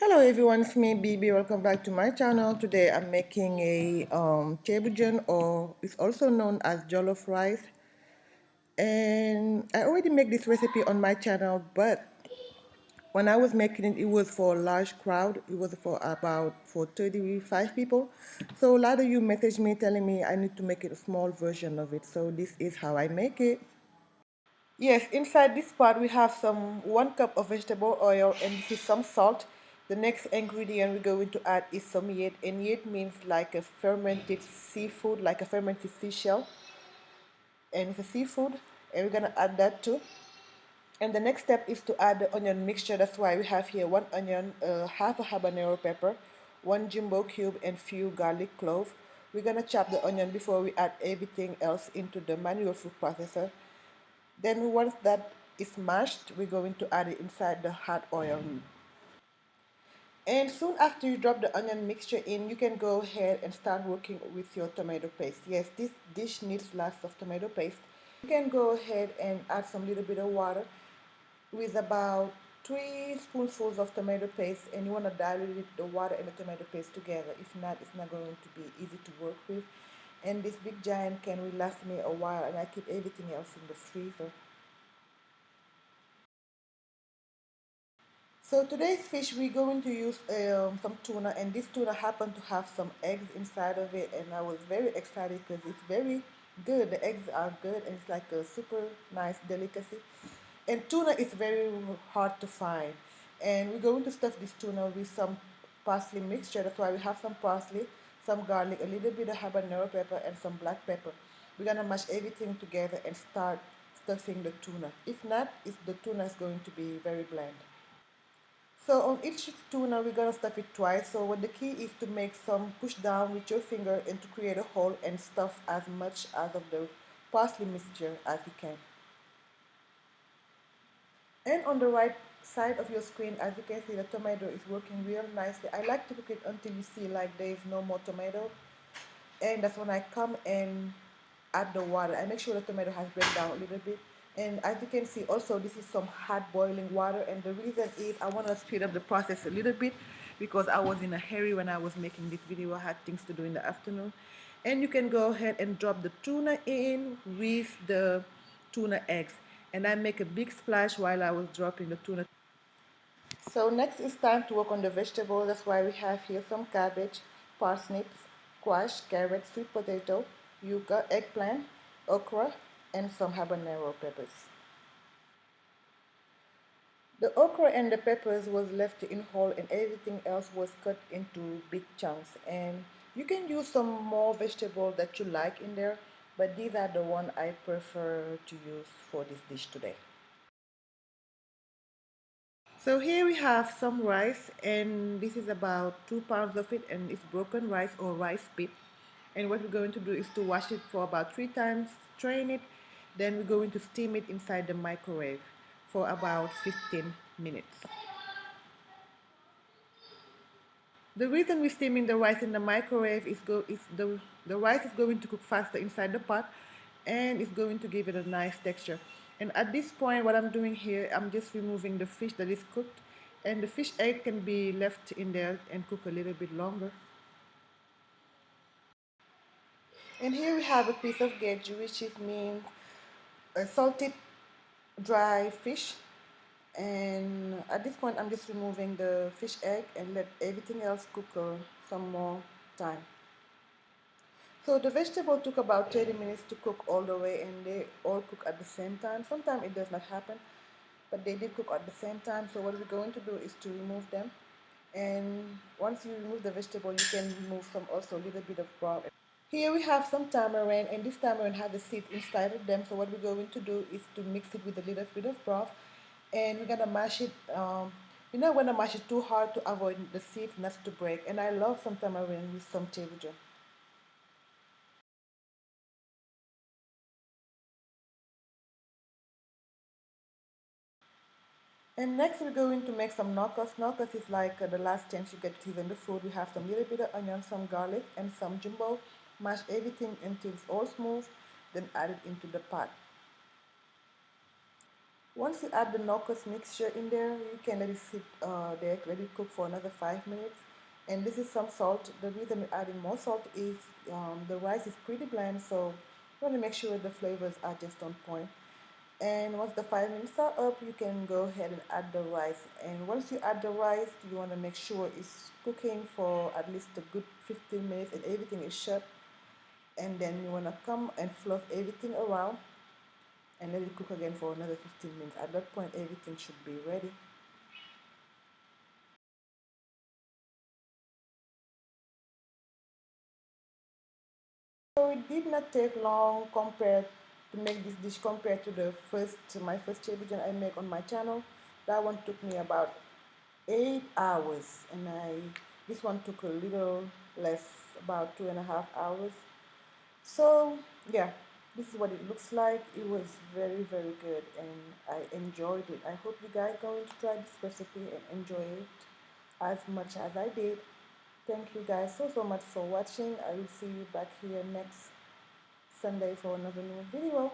Hello everyone, it's me BB. Welcome back to my channel. Today I'm making a Thieboudienne, or it's also known as Jollof rice. And I already make this recipe on my channel, but when I was making it, it was for a large crowd. It was for 35 people. So a lot of you messaged me telling me I need to make it a small version of it. So this is how I make it. Yes, inside this pot we have some 1 cup of vegetable oil, and this is some salt. The next ingredient we're going to add is some yett, and yett means like a fermented seafood, like a fermented seashell, and it's a seafood, and we're gonna add that too. And the next step is to add the onion mixture. That's why we have here 1 onion, half a habanero pepper, 1 jumbo cube, and few garlic cloves. We're gonna chop the onion before we add everything else into the manual food processor. Then once that is mashed, we're going to add it inside the hot oil. And soon after you drop the onion mixture in, you can go ahead and start working with your tomato paste. Yes, this dish needs lots of tomato paste. You can go ahead and add some little bit of water with about 3 spoonfuls of tomato paste, and you want to dilute the water and the tomato paste together. If not, it's not going to be easy to work with. And this big giant can will last me a while, and I keep everything else in the freezer. So today's fish, we're going to use some tuna, and this tuna happened to have some eggs inside of it, and I was very excited because it's very good. The eggs are good, and it's like a super nice delicacy. And tuna is very hard to find, and we're going to stuff this tuna with some parsley mixture. That's why we have some parsley, some garlic, a little bit of habanero pepper, and some black pepper. We're gonna mash everything together and start stuffing the tuna. If not, the tuna is going to be very bland. So on each tuna, we're gonna stuff it twice. So what the key is to make some push down with your finger and to create a hole and stuff as much as of the parsley mixture as you can. And on the right side of your screen, as you can see, the tomato is working real nicely. I like to cook it until you see like there is no more tomato. And that's when I come and add the water. I make sure the tomato has break down a little bit. And as you can see, also this is some hot boiling water, and the reason is I want to speed up the process a little bit because I was in a hurry when I was making this video. I had things to do in the afternoon. And you can go ahead and drop the tuna in with the tuna eggs, and I make a big splash while I was dropping the tuna. So next is time to work on the vegetables. That's why we have here some cabbage, parsnips, squash, carrot, sweet potato, yuca, eggplant, okra, and some habanero peppers. The okra and the peppers was left in whole, and everything else was cut into big chunks. And you can use some more vegetable that you like in there, but these are the one I prefer to use for this dish today. So here we have some rice, and this is about 2 pounds of it, and it's broken rice or rice pit. And what we're going to do is to wash it for about 3 times, strain it, then we're going to steam it inside the microwave for about 15 minutes. The reason we're steaming the rice in the microwave is the rice is going to cook faster inside the pot, and it's going to give it a nice texture. And at this point, what I'm doing here, I'm just removing the fish that is cooked, and the fish egg can be left in there and cook a little bit longer. And here we have a piece of guedj, which is mean a salted dry fish. And at this point, I'm just removing the fish egg and let everything else cook some more time. So the vegetable took about 30 minutes to cook all the way, and they all cook at the same time. Sometimes it does not happen, but they did cook at the same time. So what we're going to do is to remove them. And once you remove the vegetable, you can remove some also a little bit of broth. Here we have some tamarind, and this tamarind has the seed inside of them. So what we're going to do is to mix it with a little bit of broth, and we're gonna mash it. You're not gonna mash it too hard to avoid the seeds not to break. And I love some tamarind with some Thieboudienne. And next we're going to make some knockers. Knockers is like the last chance you get to season the food. We have some little bit of onion, some garlic, and some jumbo. Mash everything until it's all smooth, then add it into the pot. Once you add the no-cost mixture in there, you can let it sit there, let it cook for another 5 minutes. And this is some salt. The reason we're adding more salt is the rice is pretty bland, so you want to make sure the flavors are just on point. And once the 5 minutes are up, you can go ahead and add the rice. And once you add the rice, you want to make sure it's cooking for at least a good 15 minutes and everything is shut. And then you want to come and fluff everything around and let it cook again for another 15 minutes. At that point, everything should be ready. So it did not take long compared to make this dish compared to my first Thieboudienne I make on my channel. That one took me about 8 hours, and this one took a little less, about 2.5 hours. So yeah, this is what it looks like. It was very very good, and I enjoyed it. I hope you guys are going to try this recipe and enjoy it as much as I did. Thank you guys so much for watching. I will see you back here next Sunday for another new video.